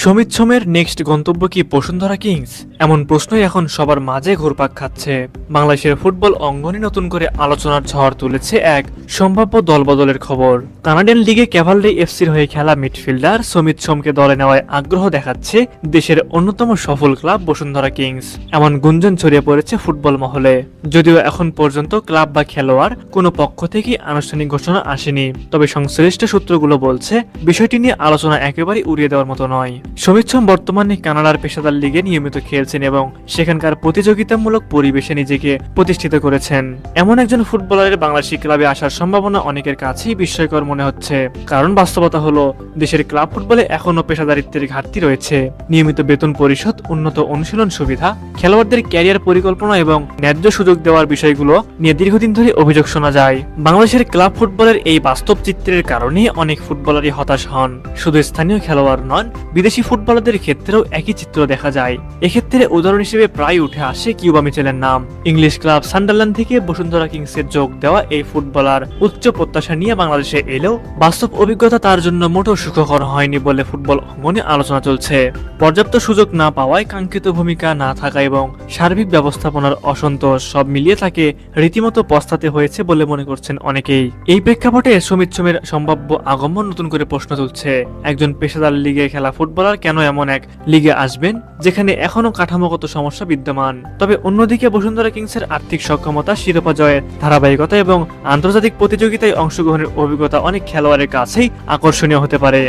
Samit সোমের next গন্তব্য কি Bashundhara Kings? এমন প্রশ্নই এখন সবার মাঝে ঘুরপাক খাচ্ছে। বাংলাদেশের ফুটবল অঙ্গনে নতুন করে আলোচনার ঝড় তুলেছে এক সম্ভাব্য দলবদলের খবর। কানাডিয়ান লিগে ক্যাভালরি এফসির হয়ে খেলা মিডফিল্ডার সমিত সোমকে দলে নেওয়ায় আগ্রহ দেখাচ্ছে দেশের অন্যতম সফল ক্লাব বসুন্ধরা কিংস। এমন গুঞ্জন ছড়িয়ে পড়েছে ফুটবল মহলে। যদিও এখন পর্যন্ত ক্লাব বা খেলোয়াড় কোনো পক্ষ থেকে আনুষ্ঠানিক ঘোষণা আসেনি, তবে সংশ্লিষ্ট সূত্রগুলো বলছে বিষয়টি নিয়ে আলোচনা একেবারেই উড়িয়ে দেওয়ার মতো নয়। সমিত সোম বর্তমানে কানাডার পেশাদার লিগে নিয়মিত খেলছেন এবং সেখানকার প্রতিযোগিতামূলক পরিবেশে নিজেকে প্রতিষ্ঠিত করেছেন। এমন একজন ফুটবলারের বাংলাদেশি ক্লাবে আসার সম্ভাবনা অনেকের কাছেই বিস্ময়কর মনে হচ্ছে, কারণ বাস্তবতা হলো দেশের ক্লাব ফুটবলে এখনো পেশাদারিত্বের ঘাটতি রয়েছে। নিয়মিত বেতন পরিশোধ, উন্নত অনুশীলন সুবিধা, খেলোয়াড়দের ক্যারিয়ার পরিকল্পনা এবং ন্যায্য সুযোগ দেওয়ার বিষয়গুলো নিয়ে দীর্ঘদিন ধরে অভিযোগ শোনা যায়। বাংলাদেশের ক্লাব ফুটবলের এই বাস্তব চিত্রের কারণে অনেক ফুটবলারই হতাশ হন। শুধু স্থানীয় খেলোয়াড় নন, বিদেশি ফুটবলারদের ক্ষেত্রেও একই চিত্র দেখা যায়। এক্ষেত্রে উদাহরণ হিসেবে প্রায় উঠে আসে কিউবা মিচেলের নাম। ইংলিশ ক্লাব সান্ডারল্যান্ড থেকে বসুন্ধরা কিংসে যোগ দেওয়া এই ফুটবলার উচ্চ প্রত্যাশা নিয়ে বাংলাদেশে এলেও বাস্তব অভিজ্ঞতা তার জন্য মোটেও সুখকর হয়নি বলে ফুটবল অঙ্গনে আলোচনা চলছে। পর্যাপ্ত সুযোগ না পাওয়ায়, কাঙ্ক্ষিত ভূমিকা না থাকা এবং সার্বিক ব্যবস্থাপনার অসন্তোষ সব মিলিয়ে তাকে রীতিমতো পস্তাতে হয়েছে বলে মনে করছেন অনেকেই। এই প্রেক্ষাপটে সমিত সোমের সম্ভাব্য আগমন নতুন করে প্রশ্ন তুলছে। একজন পেশাদার লিগে খেলা ফুটবলার কেন এমন এক লিগে আসবেন যেখানে এখনো কাঠামোগত সমস্যা বিদ্যমান? তবে অন্যদিকে বসুন্ধরা কিংসের আর্থিক সক্ষমতা, শিরোপা জয়ের ধারাবাহিকতা এবং আন্তর্জাতিক প্রতিযোগিতায় অংশগ্রহণের অভিজ্ঞতা অনেক খেলোয়াড়ের কাছেই আকর্ষণীয় হতে পারে।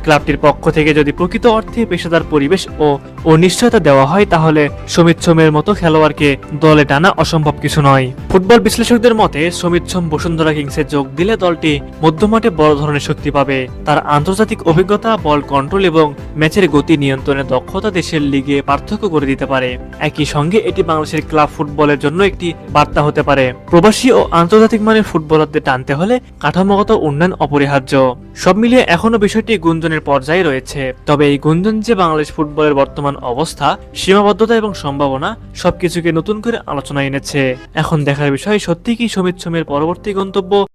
ক্লাবটির পক্ষ থেকে যদি প্রকৃত অর্থে পেশাদার পরিবেশ ও নিশ্চয়তা দেওয়া হয়, তাহলে সমিত সোমের মতো খেলোয়াড়কে দলে টানা অসম্ভব কিছু নয়। ফুটবল বিশ্লেষকদের মতে সমিত সোম বসুন্ধরা কিংসে যোগ দিলে দলটি মধ্যমাঠে বড় ধরনের শক্তি পাবে। তার আন্তর্জাতিক অভিজ্ঞতা, বল কন্ট্রোল এবং ম্যাচের গতি নিয়ন্ত্রণের দক্ষতা দেশের লিগে পার্থক্য করে দিতে পারে। একই সঙ্গে এটি বাংলাদেশের ক্লাব ফুটবলের জন্য একটি বার্তা হতে পারে। প্রবাসী ও আন্তর্জাতিক মানের ফুটবলারদের টানতে হলে কাঠামোগত উন্নয়ন অপরিহার্য। সব মিলিয়ে এখনো বিষয়টি গুঞ্জনের পর্যায়ে রয়েছে। তবে এই গুঞ্জন যে বাংলাদেশ ফুটবলের বর্তমান অবস্থা, সীমাবদ্ধতা এবং সম্ভাবনা সবকিছুকে নতুন করে আলোচনায় এনেছে। এখন দেখার বিষয়, সত্যি কি সমিত সোমের পরবর্তী গন্তব্য